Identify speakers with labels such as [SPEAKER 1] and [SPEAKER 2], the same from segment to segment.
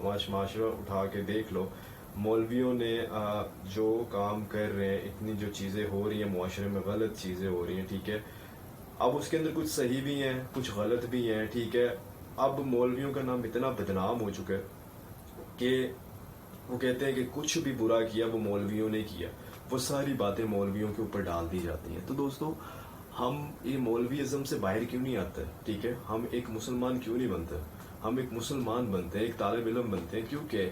[SPEAKER 1] معاشرہ اٹھا کے دیکھ لو، مولویوں نے جو کام کر رہے ہیں، اتنی جو چیزیں ہو رہی ہیں معاشرے میں، غلط چیزیں ہو رہی ہیں، ٹھیک ہے، اب اس کے اندر کچھ صحیح بھی ہیں کچھ غلط بھی ہیں، ٹھیک ہے، اب مولویوں کا نام اتنا بدنام ہو چکا ہے کہ وہ کہتے ہیں کہ کچھ بھی برا کیا وہ مولویوں نے کیا، وہ ساری باتیں مولویوں کے اوپر ڈال دی جاتی ہیں۔ تو دوستو، ہم یہ مولوی ازم سے باہر کیوں نہیں آتے، ٹھیک ہے، ہم ایک مسلمان کیوں نہیں بنتے؟ ہم ایک مسلمان بنتے ہیں، ایک طالب علم بنتے ہیں، کیونکہ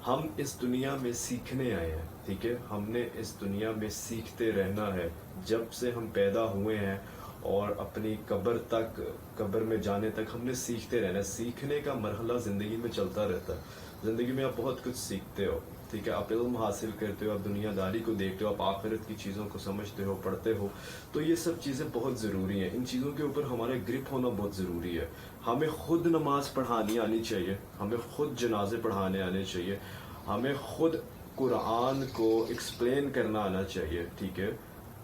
[SPEAKER 1] ہم اس دنیا میں سیکھنے آئے ہیں، ٹھیک ہے، ہم نے اس دنیا میں سیکھتے رہنا ہے، جب سے ہم پیدا ہوئے ہیں اور اپنی قبر میں جانے تک ہم نے سیکھتے رہنا ہے۔ سیکھنے کا مرحلہ زندگی میں چلتا رہتا ہے، زندگی میں آپ بہت کچھ سیکھتے ہو، ٹھیک ہے، آپ علم حاصل کرتے ہو، آپ دنیا داری کو دیکھتے ہو، آپ آخرت کی چیزوں کو سمجھتے ہو، پڑھتے ہو، تو یہ سب چیزیں بہت ضروری ہیں، ان چیزوں کے اوپر ہمارا گرپ ہونا بہت ضروری ہے۔ ہمیں خود نماز پڑھانی آنی چاہیے، ہمیں خود جنازے پڑھانے آنے چاہیے، ہمیں خود قرآن کو ایکسپلین کرنا آنا چاہیے، ٹھیک ہے،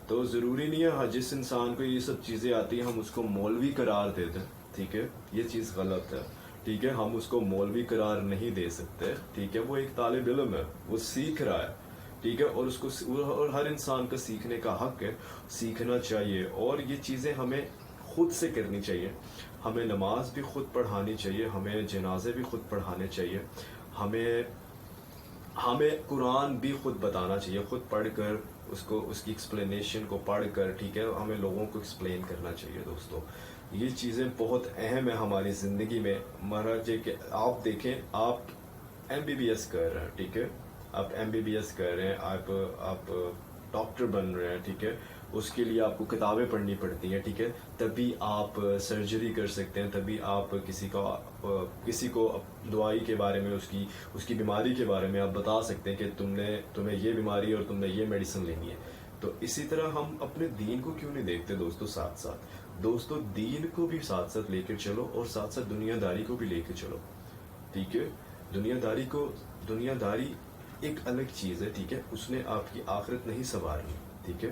[SPEAKER 1] تو ضروری نہیں ہے جس انسان کو یہ سب چیزیں آتی ہیں ہم اس کو مولوی قرار دے دیں، ٹھیک ہے، یہ چیز غلط ہے، ٹھیک ہے، ہم اس کو مولوی قرار نہیں دے سکتے، ٹھیک ہے، وہ ایک طالب علم ہے، وہ سیکھ رہا ہے، ٹھیک ہے، اور اس کو اور ہر انسان کا سیکھنے کا حق ہے، سیکھنا چاہیے، اور یہ چیزیں ہمیں خود سے کرنی چاہیے، ہمیں نماز بھی خود پڑھانی چاہیے، ہمیں جنازے بھی خود پڑھانے چاہیے، ہمیں قرآن بھی خود بتانا چاہیے، خود پڑھ کر اس کی ایکسپلینیشن کو پڑھ کر، ٹھیک ہے، ہمیں لوگوں کو ایکسپلین کرنا چاہیے۔ دوستو، یہ چیزیں بہت اہم ہیں ہماری زندگی میں، مہاراج کہ آپ دیکھیں، آپ MBBS کر رہے ہیں، ٹھیک ہے، آپ MBBS کر رہے ہیں، آپ ڈاکٹر بن رہے ہیں، ٹھیک ہے، اس کے لیے آپ کو کتابیں پڑھنی پڑتی ہیں، ٹھیک ہے، تبھی آپ سرجری کر سکتے ہیں، تبھی آپ کسی کو دوائی کے بارے میں، اس کی بیماری کے بارے میں آپ بتا سکتے ہیں کہ تمہیں یہ بیماری ہے اور تم نے یہ میڈیسن لینی ہے۔ تو اسی طرح ہم اپنے دین کو کیوں نہیں دیکھتے دوستو ساتھ ساتھ؟ دوستو، دین کو بھی ساتھ ساتھ لے کر چلو، اور ساتھ ساتھ دنیا داری کو بھی لے کے چلو، ٹھیک ہے، دنیا داری ایک الگ چیز ہے، ٹھیک ہے، اس نے آپ کی آخرت نہیں سنوارنی، ٹھیک ہے،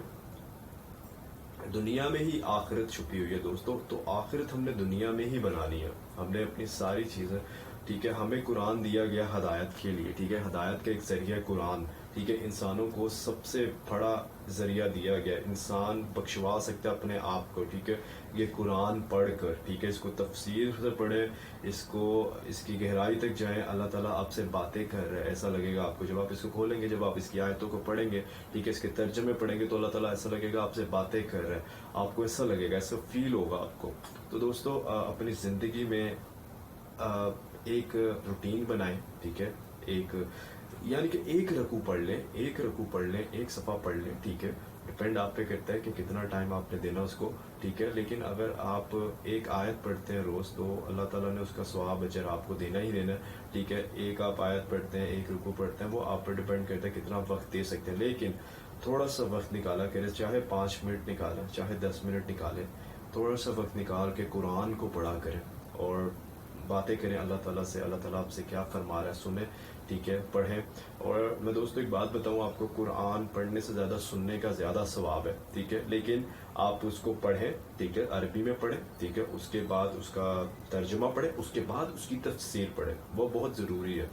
[SPEAKER 1] دنیا میں ہی آخرت چھپی ہوئی ہے دوستو، تو آخرت ہم نے دنیا میں ہی بنانی ہے، ہم نے اپنی ساری چیزیں، ٹھیک ہے، ہمیں قرآن دیا گیا ہدایت کے لیے، ٹھیک ہے، ہدایت کا ایک ذریعہ قرآن، ٹھیک ہے، انسانوں کو سب سے بڑا ذریعہ دیا گیا، انسان بخشوا سکتا ہے اپنے آپ کو، ٹھیک ہے، یہ قرآن پڑھ کر، ٹھیک ہے، اس کو تفسیر سے پڑھیں، اس کی گہرائی تک جائیں، اللہ تعالیٰ آپ سے باتیں کر رہے ہیں، ایسا لگے گا آپ کو، جب آپ اس کو کھولیں گے، جب آپ اس کی آیتوں کو پڑھیں گے، ٹھیک ہے، اس کے ترجمے پڑھیں گے، تو اللہ تعالیٰ ایسا لگے گا آپ سے باتیں کر رہے ہیں، آپ کو ایسا لگے گا، ایسا فیل ہوگا آپ کو۔ تو دوستو، اپنی زندگی میں ایک روٹین بنائیں، ٹھیک ہے، یعنی کہ ایک رکوع پڑھ لیں، ایک صفحہ پڑھ لیں، ٹھیک ہے، ڈپینڈ آپ پہ کرتا ہے کہ کتنا ٹائم آپ نے دینا اس کو، ٹھیک ہے، لیکن اگر آپ ایک آیت پڑھتے ہیں روز، تو اللہ تعالیٰ نے اس کا ثواب اجر آپ کو دینا ہی دینا ہے، ٹھیک ہے، ایک آپ آیت پڑھتے ہیں، ایک رکوع پڑھتے ہیں، وہ آپ پر ڈپینڈ کرتا ہے کتنا وقت دے سکتے ہیں، لیکن تھوڑا سا وقت نکالا کریں، چاہے 5 منٹ نکالیں، چاہے 10 منٹ نکالیں، تھوڑا سا وقت نکال کے قرآن کو پڑھا کریں، اور باتیں کریں اللہ تعالیٰ سے، اللہ تعالیٰ آپ سے کیا فرما رہا ہے سنیں، ٹھیک ہے، پڑھیں۔ اور میں دوستو ایک بات بتاؤں آپ کو، قرآن پڑھنے سے زیادہ سننے کا زیادہ ثواب ہے، ٹھیک ہے، لیکن آپ اس کو پڑھیں، ٹھیک ہے، عربی میں پڑھیں، ٹھیک ہے، اس کے بعد اس کا ترجمہ پڑھیں، اس کے بعد اس کی تفسیر پڑھیں، وہ بہت ضروری ہے۔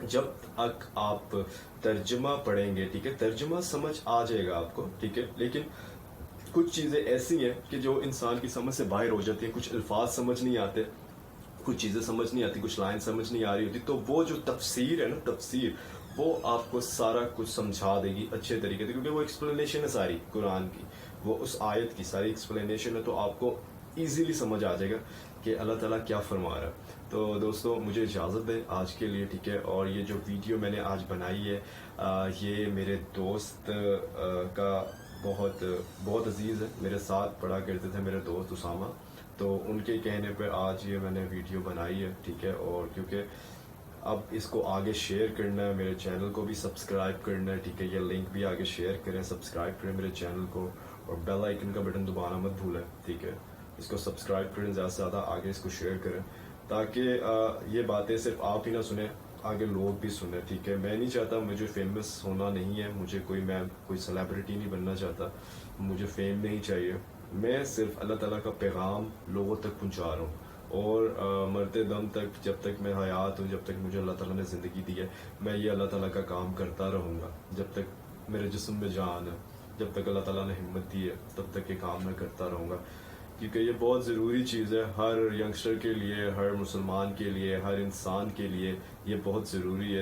[SPEAKER 1] جب تک آپ ترجمہ پڑھیں گے، ٹھیک ہے، ترجمہ سمجھ آ جائے گا آپ کو، ٹھیک ہے، لیکن کچھ چیزیں ایسی ہیں کہ جو انسان کی سمجھ سے باہر ہو جاتی ہیں، کچھ الفاظ سمجھ نہیں آتے، کچھ چیزیں سمجھ نہیں آتی، کچھ لائن سمجھ نہیں آ رہی ہوتی، تو وہ جو تفسیر ہے نا، تفسیر، وہ آپ کو سارا کچھ سمجھا دے گی اچھے طریقے سے، کیونکہ وہ ایکسپلینیشن ہے ساری قرآن کی، وہ اس آیت کی ساری ایکسپلینیشن ہے، تو آپ کو ایزیلی سمجھ آ جائے گا کہ اللہ تعالیٰ کیا فرما رہا ہے۔ تو دوستو، مجھے اجازت دیں آج کے لیے، ٹھیک ہے، اور یہ جو ویڈیو میں نے آج بنائی ہے، یہ میرے دوست کا بہت عزیز ہے، میرے ساتھ پڑھا کرتے تھے میرے دوست اسامہ، تو ان کے کہنے پر آج یہ میں نے ویڈیو بنائی ہے، ٹھیک ہے، اور کیونکہ اب اس کو آگے شیئر کرنا ہے، میرے چینل کو بھی سبسکرائب کرنا ہے، ٹھیک ہے، یہ لنک بھی آگے شیئر کریں، سبسکرائب کریں میرے چینل کو، اور بیل آئیکن کا بٹن دبانا مت بھولیں، ٹھیک ہے، اس کو سبسکرائب کریں، زیادہ سے زیادہ آگے اس کو شیئر کریں، تاکہ یہ باتیں صرف آپ ہی نہ سنیں، آگے لوگ بھی سنیں، ٹھیک ہے، میں نہیں چاہتا، مجھے فیمس ہونا نہیں ہے، میں کوئی سیلیبریٹی نہیں بننا چاہتا، مجھے فیم نہیں چاہیے، میں صرف اللہ تعالیٰ کا پیغام لوگوں تک پہنچا رہا ہوں، اور مرتے دم تک، جب تک میں حیات ہوں، جب تک مجھے اللہ تعالیٰ نے زندگی دی ہے، میں یہ اللہ تعالیٰ کا کام کرتا رہوں گا. جب تک میرے جسم میں جان ہے، جب تک اللہ تعالیٰ نے ہمت دی ہے، تب تک یہ کام میں کرتا رہوں گا. کیونکہ یہ بہت ضروری چیز ہے ہر ینگسٹر کے لیے، ہر مسلمان کے لیے، ہر انسان کے لیے یہ بہت ضروری ہے.